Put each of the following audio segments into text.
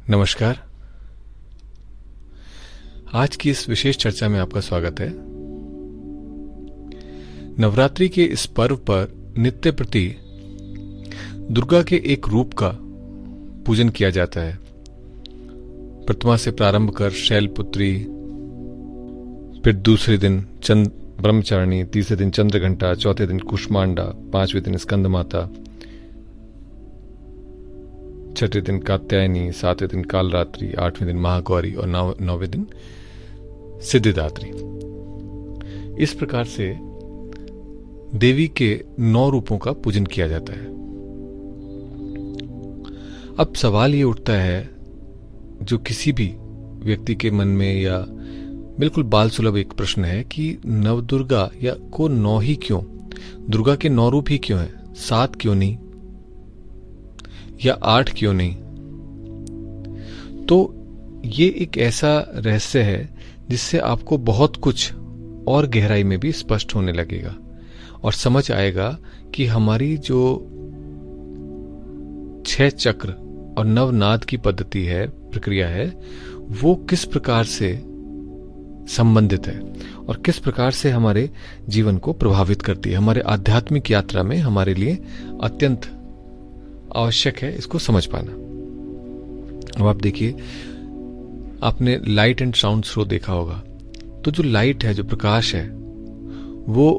नमस्कार। आज की इस विशेष चर्चा में आपका स्वागत है। नवरात्रि के इस पर्व पर नित्य प्रति दुर्गा के एक रूप का पूजन किया जाता है। प्रतिमा से प्रारंभ कर शैलपुत्री, फिर दूसरे दिन ब्रह्मचारिणी, तीसरे दिन चंद्रघंटा, चौथे दिन कुष्मांडा, पांचवें दिन स्कंद माता, छठे दिन कात्यायनी, सातवें दिन कालरात्रि, आठवें दिन महागौरी और नौवें दिन सिद्धिदात्री। इस प्रकार से देवी के 9 रूपों का पूजन किया जाता है। अब सवाल ये उठता है जो किसी भी व्यक्ति के मन में, या बिल्कुल बाल सुलभ एक प्रश्न है कि नवदुर्गा या को 9 ही क्यों? दुर्गा के 9 रूप ही क्यों है? 7 क्यों नहीं, या 8 क्यों नहीं? तो ये एक ऐसा रहस्य है जिससे आपको बहुत कुछ और गहराई में भी स्पष्ट होने लगेगा और समझ आएगा कि हमारी जो 6 चक्र और नवनाद की पद्धति है, प्रक्रिया है, वो किस प्रकार से संबंधित है और किस प्रकार से हमारे जीवन को प्रभावित करती है। हमारे आध्यात्मिक यात्रा में हमारे लिए अत्यंत आवश्यक है इसको समझ पाना। अब आप देखिए, आपने लाइट एंड साउंड शो देखा होगा, तो जो लाइट है, जो प्रकाश है, वो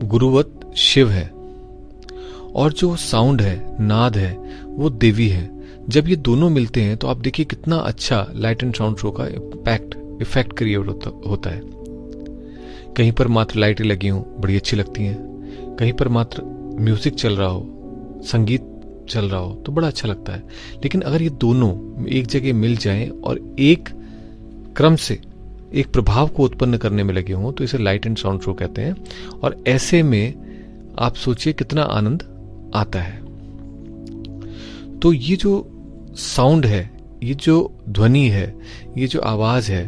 गुरुवत शिव है, और जो साउंड है, नाद है, वो देवी है। जब ये दोनों मिलते हैं तो आप देखिए कितना अच्छा लाइट एंड साउंड शो का इफेक्ट क्रिएट होता है। कहीं पर मात्र लाइटें लगी हों, बड़ी अच्छी लगती हैं। कहीं पर मात्र म्यूजिक चल रहा हो, संगीत चल रहा हो, तो बड़ा अच्छा लगता है। लेकिन अगर ये दोनों एक जगह मिल जाएं और एक क्रम से एक प्रभाव को उत्पन्न करने में लगे हों, तो इसे लाइट एंड साउंड शो कहते हैं। और ऐसे में आप सोचिए कितना आनंद आता है। तो ये जो साउंड है, ये जो ध्वनि है, ये जो आवाज है,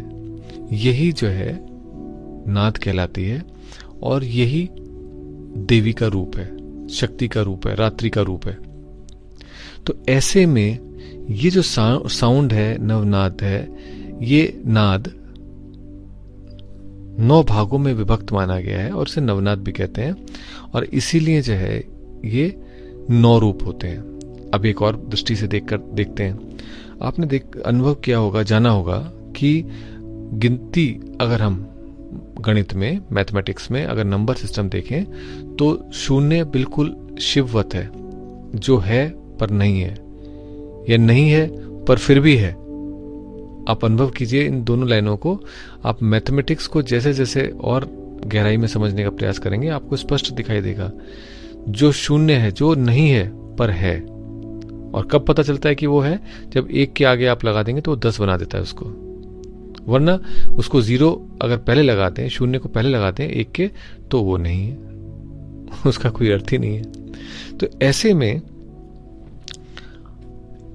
यही जो है नाद कहलाती है, और यही देवी का रूप है, शक्ति का रूप है, रात्रि का रूप है। तो ऐसे में ये जो साउंड है, नवनाद है, ये नाद 9 भागों में विभक्त माना गया है और इसे नवनाद भी कहते हैं, और इसीलिए जो है ये 9 रूप होते हैं। अब एक और दृष्टि से देखते हैं। आपने अनुभव किया होगा, जाना होगा कि गिनती, अगर हम गणित में, मैथमेटिक्स में अगर नंबर सिस्टम देखें, तो 0 बिल्कुल शिववत है, जो है पर नहीं है, या नहीं है पर फिर भी है। आप अनुभव कीजिए इन दोनों लाइनों को। आप मैथमेटिक्स को जैसे जैसे और गहराई में समझने का प्रयास करेंगे, आपको स्पष्ट दिखाई देगा। जो 0 है, जो नहीं है पर है। और कब पता चलता है कि वो है? जब 1 के आगे आप लगा देंगे तो वो 10 बना देता है उसको, वरना उसको 0 अगर पहले लगाते हैं, 0 को पहले लगाते हैं 1 के, तो वो नहीं है, उसका कोई अर्थ ही नहीं है। तो ऐसे में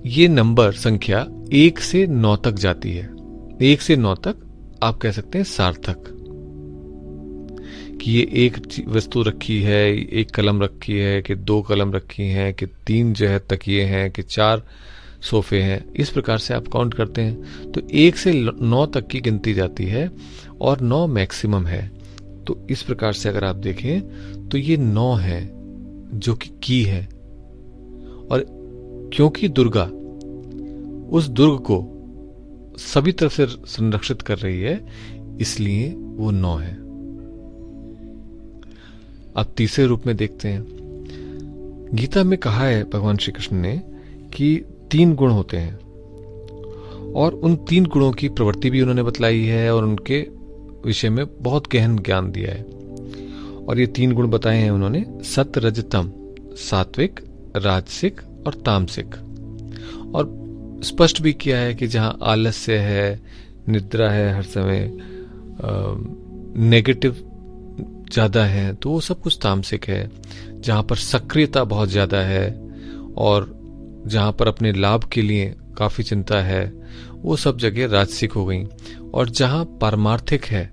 ये नंबर संख्या 1 से 9 तक जाती है। 1 से 9 तक आप कह सकते हैं सार्थक, कि ये एक वस्तु रखी है, एक कलम रखी है, कि 2 कलम रखी हैं, कि 3 जो है तकिए हैं, कि 4 सोफे हैं। इस प्रकार से आप काउंट करते हैं तो 1 से 9 तक की गिनती जाती है, और 9 मैक्सिमम है। तो इस प्रकार से अगर आप देखें तो ये 9 है जो कि की है। और क्योंकि दुर्गा उस दुर्ग को सभी तरफ से संरक्षित कर रही है, इसलिए वो 9 है। अब तीसरे रूप में देखते हैं। गीता में कहा है भगवान श्री कृष्ण ने कि 3 गुण होते हैं, और उन 3 गुणों की प्रवृत्ति भी उन्होंने बतलाई है, और उनके विषय में बहुत गहन ज्ञान दिया है। और ये 3 गुण बताए हैं उन्होंने: सत, रज, तम, सात्विक, राजसिक और तामसिक। और स्पष्ट भी किया है कि जहां आलस्य है, निद्रा है, हर समय नेगेटिव ज्यादा है, तो वो सब कुछ तामसिक है। जहां पर सक्रियता बहुत ज्यादा है, और जहां पर अपने लाभ के लिए काफी चिंता है, वो सब जगह राजसिक हो गई। और जहां पारमार्थिक है,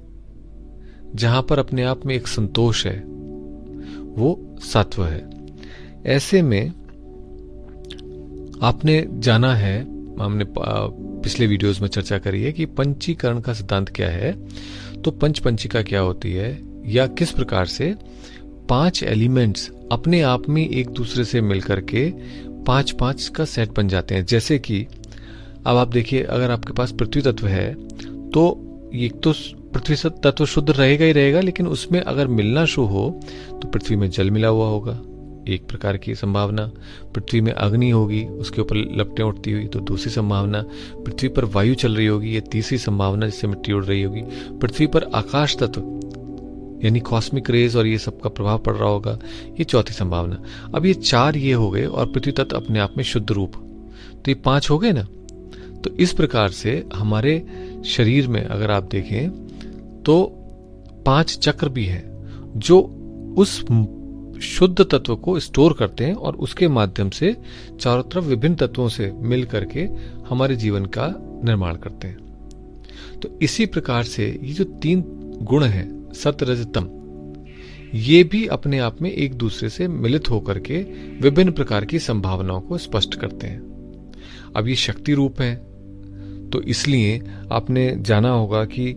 जहां पर अपने आप में एक संतोष है, वो सत्व है। ऐसे में आपने जाना है, हमने पिछले वीडियोस में चर्चा करी है कि पंचीकरण का सिद्धांत क्या है। तो पंचपंचिका क्या होती है, या किस प्रकार से 5 एलिमेंट्स अपने आप में एक दूसरे से मिलकर के 5-5 का सेट बन जाते हैं। जैसे कि अब आप देखिए, अगर आपके पास पृथ्वी तत्व है तो एक तो पृथ्वी तत्व शुद्ध रहेगा ही रहेगा, लेकिन उसमें अगर मिलना शुरू हो तो पृथ्वी में जल मिला हुआ होगा, एक प्रकार की संभावना। पृथ्वी में अग्नि होगी, उसके ऊपर लपटें उठती हुई, तो दूसरी संभावना। पृथ्वी पर वायु चल रही होगी, ये तीसरी संभावना, जिससे मिट्टी उड़ रही होगी। पृथ्वी पर आकाश तत्व यानी कॉस्मिक रेज और ये सब का प्रभाव पड़ रहा होगा, ये चौथी संभावना। अब ये 4 ये हो गए, और पृथ्वी तत्व अपने आप में शुद्ध रूप, तो ये 5 हो गए ना। तो इस प्रकार से हमारे शरीर में अगर आप देखें तो 5 चक्र भी हैं जो उस शुद्ध तत्व को स्टोर करते हैं और उसके माध्यम से चारों तरफ विभिन्न तत्वों से मिल करके हमारे जीवन का निर्माण करते हैं। तो इसी प्रकार से ये जो 3 गुण हैं, सत रज तम, ये भी अपने आप में एक दूसरे से मिलित होकर के विभिन्न प्रकार की संभावनाओं को स्पष्ट करते हैं। अब ये शक्ति रूप हैं, तो इसलिए आपने जाना होगा कि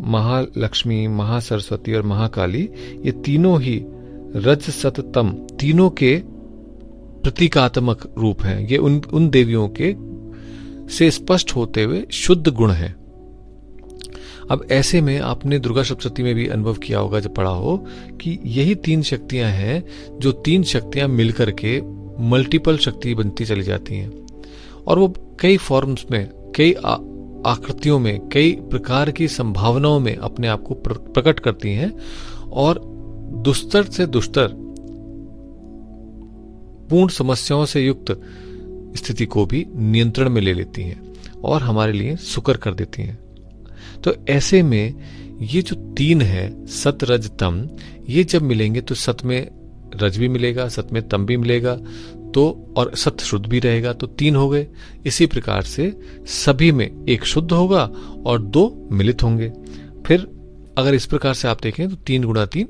महालक्ष्मी, महासरस्वती और महाकाली, ये तीनों ही रज सत तम तीनों के प्रतीकात्मक रूप हैं। ये उन देवियों के से स्पष्ट होते हुए शुद्ध गुण हैं। अब ऐसे में आपने दुर्गा सप्तशती में भी अनुभव किया होगा जब पढ़ा हो कि यही 3 शक्तियां हैं, जो 3 शक्तियां मिलकर के मल्टीपल शक्ति बनती चली जाती हैं, और वो कई फॉर्म्स में, कई आकृतियों में, कई प्रकार की संभावनाओं में अपने आप को प्रकट करती हैं, और दुस्तर से दुस्तर पूर्ण समस्याओं से युक्त स्थिति को भी नियंत्रण में ले लेती हैं और हमारे लिए सुकर कर देती हैं। तो ऐसे में ये जो 3 है, सत रज तम, ये जब मिलेंगे तो सत में रज भी मिलेगा, सत में तम भी मिलेगा, तो और सत शुद्ध भी रहेगा, तो 3 हो गए। इसी प्रकार से सभी में एक शुद्ध होगा और 2 मिलित होंगे। फिर अगर इस प्रकार से आप देखें तो 3 गुणा 3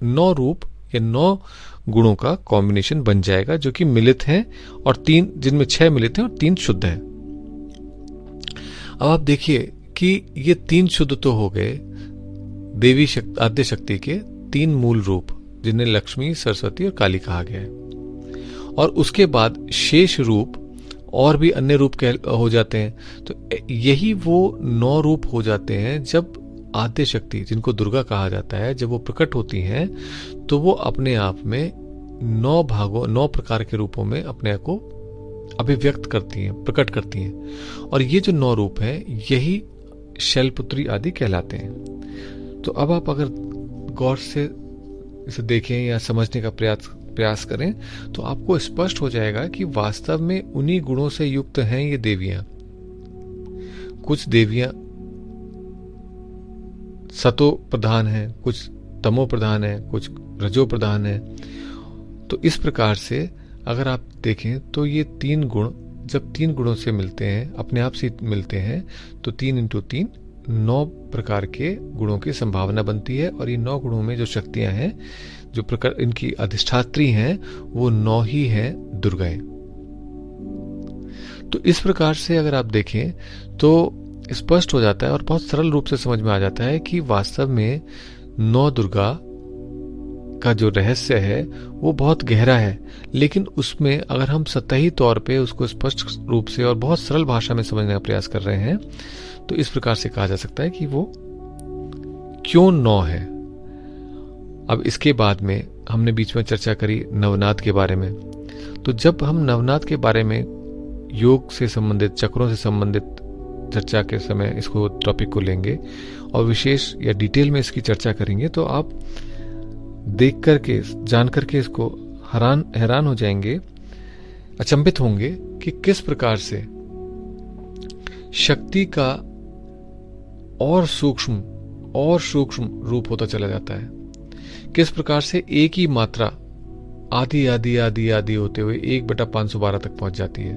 9 रूप या 9 गुणों का कॉम्बिनेशन बन जाएगा, जो कि मिलित हैं, और 3 जिनमें 6 मिलित हैं और 3 शुद्ध हैं। अब आप देखिए कि ये 3 शुद्ध तो हो गए देवी आद्य शक्ति के 3 मूल रूप, जिन्हें लक्ष्मी, सरस्वती और काली कहा गया है। और उसके बाद शेष रूप और भी अन्य रूप हो जाते हैं। तो यही वो 9 रूप हो जाते हैं जब आद्य शक्ति, जिनको दुर्गा कहा जाता है, जब वो प्रकट होती हैं तो वो अपने आप में 9 प्रकार के रूपों में अपने आप को अभिव्यक्त करती हैं, प्रकट करती हैं। और ये जो 9 रूप हैं, यही शैलपुत्री आदि कहलाते हैं। तो अब आप अगर गौर से इसे देखें या समझने का प्रयास करें तो आपको स्पष्ट हो जाएगा कि वास्तव में उन्हीं गुणों से युक्त हैं ये देवियां। कुछ देवियां सतो प्रधान हैं, कुछ तमो प्रधान है, कुछ रजो प्रधान है। तो इस प्रकार से अगर आप देखें तो ये 3 गुण जब 3 गुणों से मिलते हैं, अपने आप से मिलते हैं, तो 3 × 3 9 प्रकार के गुणों की संभावना बनती है। और ये 9 गुणों में जो शक्तियां हैं, जो प्रकार इनकी अधिष्ठात्री हैं, वो 9 ही हैं दुर्गाएं। तो इस प्रकार से अगर आप देखें तो स्पष्ट हो जाता है और बहुत सरल रूप से समझ में आ जाता है कि वास्तव में 9 दुर्गा का जो रहस्य है वो बहुत गहरा है। लेकिन उसमें अगर हम सतही तौर पे उसको स्पष्ट रूप से और बहुत सरल भाषा में समझने का प्रयास कर रहे हैं तो इस प्रकार से कहा जा सकता है कि वो क्यों 9 है। अब इसके बाद में हमने बीच में चर्चा करी नवनाथ के बारे में। तो जब हम नवनाथ के बारे में योग से संबंधित, चक्रों से संबंधित चर्चा के समय इसको टॉपिक को लेंगे और विशेष या डिटेल में इसकी चर्चा करेंगे, तो आप देख करके, जान करके इसको हैरान हो जाएंगे, अचंभित होंगे कि किस प्रकार से शक्ति का और सूक्ष्म रूप होता चला जाता है। किस प्रकार से एक ही मात्रा आदि होते हुए 1/512 तक पहुंच जाती है।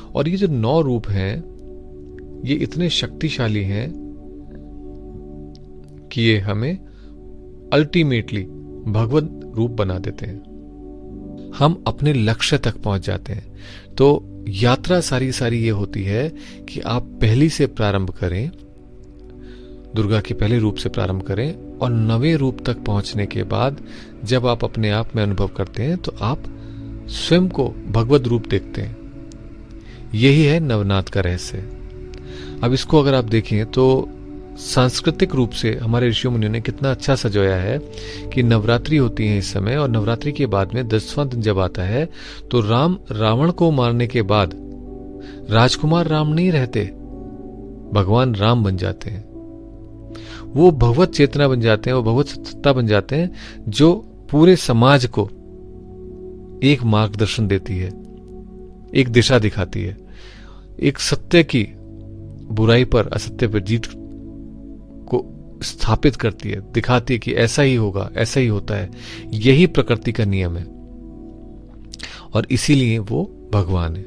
और ये जो 9 रूप हैं ये इतने शक्तिशाली हैं कि ये हमें अल्टीमेटली भगवत रूप बना देते हैं। हम अपने लक्ष्य तक पहुंच जाते हैं। तो यात्रा सारी ये होती है कि आप पहली से प्रारंभ करें, दुर्गा के पहले रूप से प्रारंभ करें, और नवे रूप तक पहुंचने के बाद जब आप अपने आप में अनुभव करते हैं तो आप स्वयं को भगवत रूप देखते हैं। यही है नवनाथ का रहस्य। अब इसको अगर आप देखें तो सांस्कृतिक रूप से हमारे ऋषि मुनियों ने कितना अच्छा सजाया है कि नवरात्रि होती है इस समय, और नवरात्रि के बाद में 10वां दिन जब आता है तो राम रावण को मारने के बाद राजकुमार राम नहीं रहते, भगवान राम बन जाते हैं। वो भगवत चेतना बन जाते हैं, वो भगवत सत्ता बन जाते हैं जो पूरे समाज को एक मार्गदर्शन देती है, एक दिशा दिखाती है, एक सत्य की बुराई पर असत्य पर जीत को स्थापित करती है, दिखाती है कि ऐसा ही होगा, ऐसा ही होता है। यही प्रकृति का नियम है और इसीलिए वो भगवान है।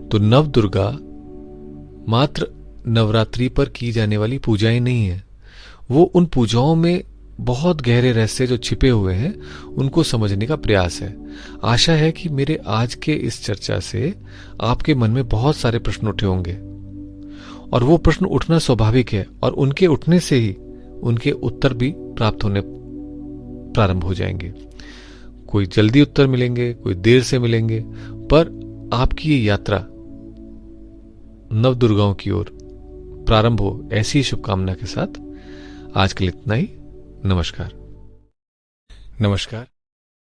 तो नव दुर्गा मात्र नवरात्रि पर की जाने वाली पूजाएं नहीं है, वो उन पूजाओं में बहुत गहरे रहस्य जो छिपे हुए हैं उनको समझने का प्रयास है। आशा है कि मेरे आज के इस चर्चा से आपके मन में बहुत सारे प्रश्न उठे होंगे, और वो प्रश्न उठना स्वाभाविक है, और उनके उठने से ही उनके उत्तर भी प्राप्त होने प्रारंभ हो जाएंगे। कोई जल्दी उत्तर मिलेंगे, कोई देर से मिलेंगे, पर आपकी ये यात्रा नव दुर्गाओं की ओर प्रारंभ हो, ऐसी ही शुभकामना के साथ आज के लिए इतना ही। नमस्कार। नमस्कार।